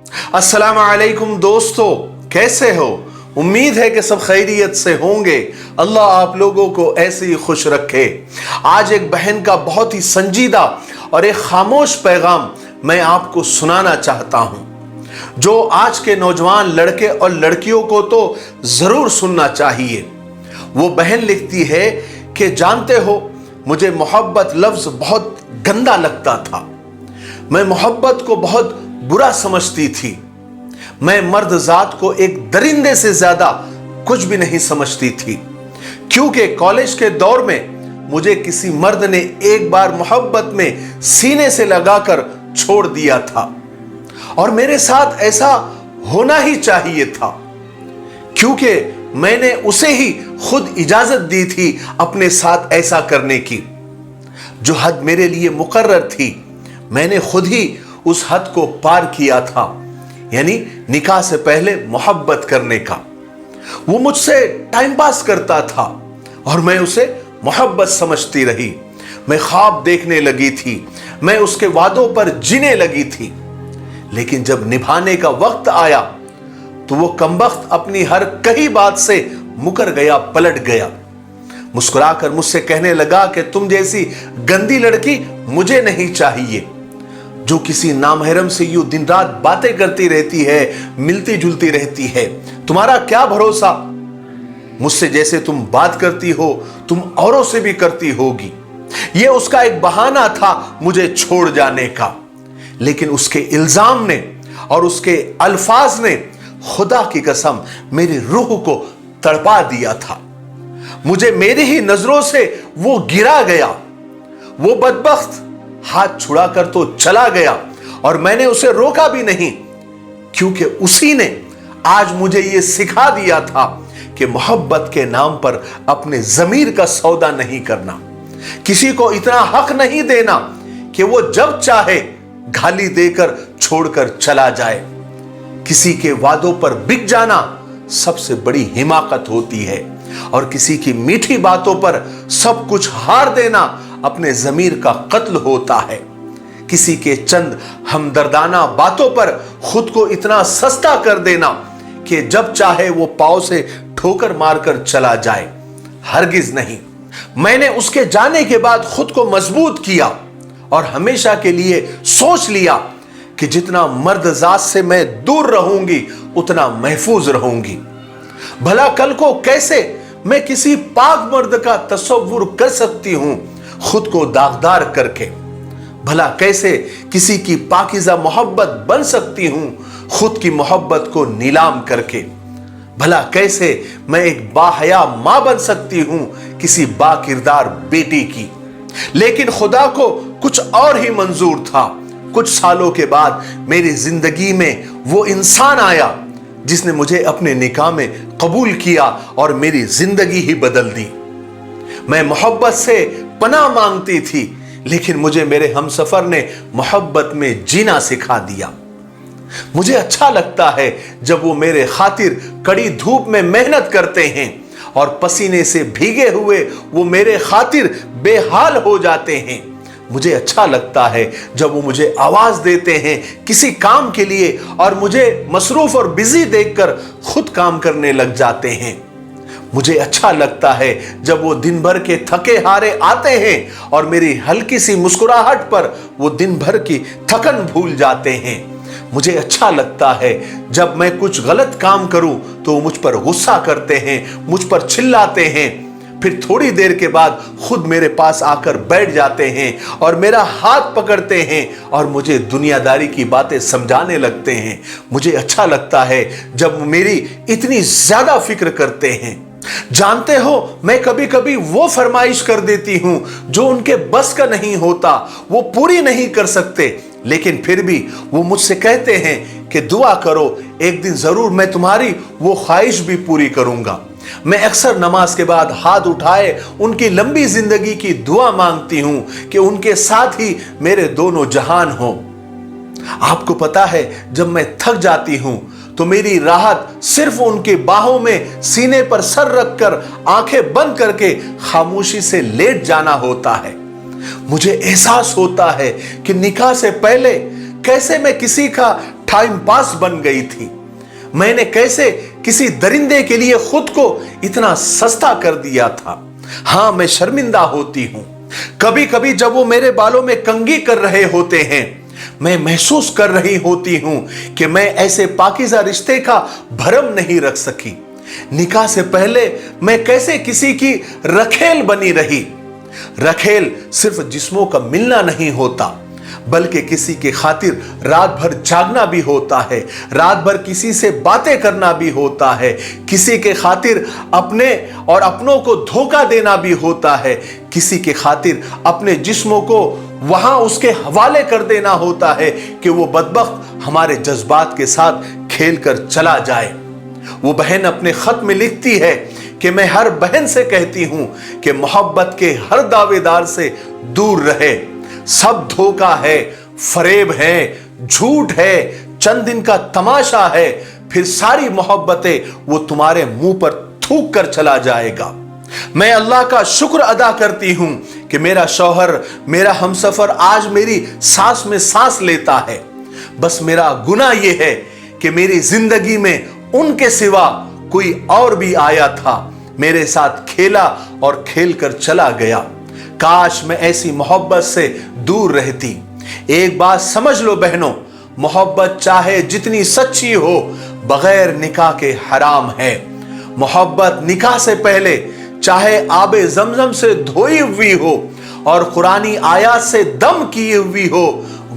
अस्सलाम वालेकुम दोस्तों, कैसे हो? उम्मीद है कि सब खैरियत से होंगे। अल्लाह आप लोगों को ऐसे ही खुश रखे। आज एक बहन का बहुत ही संजीदा और एक खामोश पैगाम मैं आपको सुनाना चाहता हूं, जो आज के नौजवान लड़के और लड़कियों को तो जरूर सुनना चाहिए। वो बहन लिखती है कि जानते हो, मुझे मोहब्बत लफ्ज बहुत गंदा लगता था। मैं मोहब्बत को बहुत बुरा समझती थी। मैं मर्द जात को एक दरिंदे से ज्यादा कुछ भी नहीं समझती थी, क्योंकि कॉलेज के दौर में मुझे किसी मर्द ने एक बार मोहब्बत में सीने से लगाकर छोड़ दिया था और मेरे साथ ऐसा होना ही चाहिए था, क्योंकि मैंने उसे ही खुद इजाजत दी थी अपने साथ ऐसा करने की। जो हद मेरे लिए मुकर्रर थी, मैंने खुद ही उस हद को पार किया था, यानी निकाह से पहले मोहब्बत करने का। वो मुझसे टाइम पास करता था और मैं उसे मोहब्बत समझती रही। मैं ख्वाब देखने लगी थी, मैं उसके वादों पर जीने लगी थी। लेकिन जब निभाने का वक्त आया तो वो कमबख्त अपनी हर कही बात से मुकर गया, पलट गया। मुस्कुराकर मुझसे कहने लगा कि तुम जैसी गंदी लड़की मुझे नहीं चाहिए, जो किसी नामहरम से यूं दिन रात बातें करती रहती है, मिलती जुलती रहती है। तुम्हारा क्या भरोसा, मुझसे जैसे तुम बात करती हो तुम औरों से भी करती होगी। यह उसका एक बहाना था मुझे छोड़ जाने का, लेकिन उसके इल्जाम ने और उसके अल्फाज ने खुदा की कसम मेरी रूह को तड़पा दिया था। मुझे मेरी ही नजरों से वो गिरा गया। वो बदबख्त हाथ छुड़ाकर तो चला गया और मैंने उसे रोका भी नहीं, क्योंकि उसी ने आज मुझे यह सिखा दिया था कि मोहब्बत के नाम पर अपने ज़मीर का सौदा नहीं करना। किसी को इतना हक नहीं देना कि वो जब चाहे गाली देकर छोड़कर चला जाए। किसी के वादों पर बिक जाना सबसे बड़ी हिमाकत होती है और किसी की मीठी बातों पर सब कुछ हार देना अपने ज़मीर का कत्ल होता है। किसी के चंद हमदर्दाना बातों पर खुद को इतना सस्ता कर देना कि जब चाहे वो पांव से ठोकर मारकर चला जाए, हरगिज नहीं। मैंने उसके जाने के बाद खुद को मजबूत किया और हमेशा के लिए सोच लिया कि जितना मर्द जात से मैं दूर रहूंगी उतना महफूज रहूंगी। भला कल को कैसे मैं किसी पाक मर्द का तसव्वुर कर सकती हूं खुद को दागदार करके। भला कैसे किसी की पाकीज़ा मोहब्बत बन सकती हूं खुद की मोहब्बत को नीलाम करके। भला कैसे मैं एक बाहया मां बन सकती हूं किसी बाकिरदार बेटी की। लेकिन खुदा को कुछ और ही मंजूर था। कुछ सालों के बाद मेरी जिंदगी में वो इंसान आया जिसने मुझे अपने निकाह में कबूल किया और मेरी जिंदगी ही बदल दी। मैं मोहब्बत से पनाह मांगती थी, लेकिन मुझे मेरे हमसफर ने मोहब्बत में जीना सिखा दिया। मुझे अच्छा लगता है जब वो मेरे खातिर कड़ी धूप में मेहनत करते हैं और पसीने से भीगे हुए वो मेरे खातिर बेहाल हो जाते हैं। मुझे अच्छा लगता है जब वो मुझे आवाज देते हैं किसी काम के लिए और मुझे मसरूफ और बिजी देखकर खुद काम करने लग जाते हैं। मुझे अच्छा लगता है जब वो दिन भर के थके हारे आते हैं और मेरी हल्की सी मुस्कुराहट पर वो दिन भर की थकन भूल जाते हैं। मुझे अच्छा लगता है जब मैं कुछ गलत काम करूं तो वो मुझ पर गुस्सा करते हैं, मुझ पर चिल्लाते हैं, फिर थोड़ी देर के बाद खुद मेरे पास आकर बैठ जाते हैं और मेरा हाथ पकड़ते हैं और मुझे दुनियादारी की बातें समझाने लगते हैं। मुझे अच्छा लगता है जब मेरी इतनी ज्यादा फिक्र करते हैं। जानते हो, मैं कभी कभी वो फरमाइश कर देती हूं जो उनके बस का नहीं होता, वो पूरी नहीं कर सकते, लेकिन फिर भी वो मुझसे कहते हैं कि दुआ करो, एक दिन जरूर मैं तुम्हारी वो ख्वाहिश भी पूरी करूंगा। मैं अक्सर नमाज के बाद हाथ उठाए उनकी लंबी जिंदगी की दुआ मांगती हूं कि उनके साथ ही मेरे दोनों जहान हो। आपको पता है, जब मैं थक जाती हूं तो मेरी राहत सिर्फ उनके बाहों में सीने पर सर रखकर आंखें बंद करके खामोशी से लेट जाना होता है। मुझे एहसास होता है कि निकाह से पहले कैसे मैं किसी का टाइम पास बन गई थी। मैंने कैसे किसी दरिंदे के लिए खुद को इतना सस्ता कर दिया था। हां, मैं शर्मिंदा होती हूं। कभी कभी जब वो मेरे बालों में कंघी कर रहे होते हैं, मैं महसूस कर रही होती हूं कि मैं ऐसे पाकीज़ा रिश्ते का भरम नहीं रख सकी। निकाह से पहले मैं कैसे किसी की रखेल बनी रही। रखेल सिर्फ जिस्मों का मिलना नहीं होता, बल्कि किसी के खातिर रात भर जागना भी होता है, रात भर किसी से बातें करना भी होता है, किसी के खातिर अपने और अपनों को धोखा देना भी होता है, किसी के खातिर अपने जिस्मों को वहां उसके हवाले कर देना होता है कि वो बदबख्त हमारे जज्बात के साथ खेल कर चला जाए। वो बहन अपने खत में लिखती है कि मैं हर बहन से कहती हूं कि मोहब्बत के हर दावेदार से दूर रहे। सब धोखा है, फरेब है, झूठ है, चंद दिन का तमाशा है, फिर सारी मोहब्बतें वो तुम्हारे मुंह पर थूक कर चला जाएगा। मैं अल्लाह का शुक्र अदा करती हूं कि मेरा शौहर, मेरा हमसफर आज मेरी सांस में सांस लेता है। बस मेरा गुनाह यह है कि मेरी जिंदगी में उनके सिवा कोई और भी आया था, मेरे साथ खेला और खेल कर चला गया। काश मैं ऐसी मोहब्बत से दूर रहती। एक बात समझ लो बहनों, मोहब्बत चाहे जितनी सच्ची हो, बगैर निकाह के हराम है। मोहब्बत निकाह से पहले चाहे आबे जमजम से धोई हुई हो और कुरानी आयात से दम की हुई हो,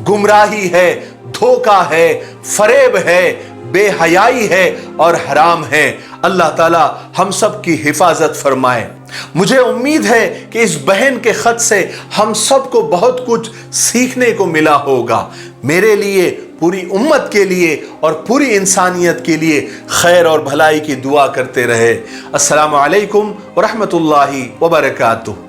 गुमराही है, धोखा है, फरेब है, बेहयाई है और हराम है। अल्लाह ताला हम सब की हिफाजत फरमाए। मुझे उम्मीद है कि इस बहन के खत से हम सबको बहुत कुछ सीखने को मिला होगा। मेरे लिए, पूरी उम्मत के लिए और पूरी इंसानियत के लिए खैर और भलाई की दुआ करते रहे। अस्सलामु अलैकुम व रहमतुल्लाहि व बरकातुहू।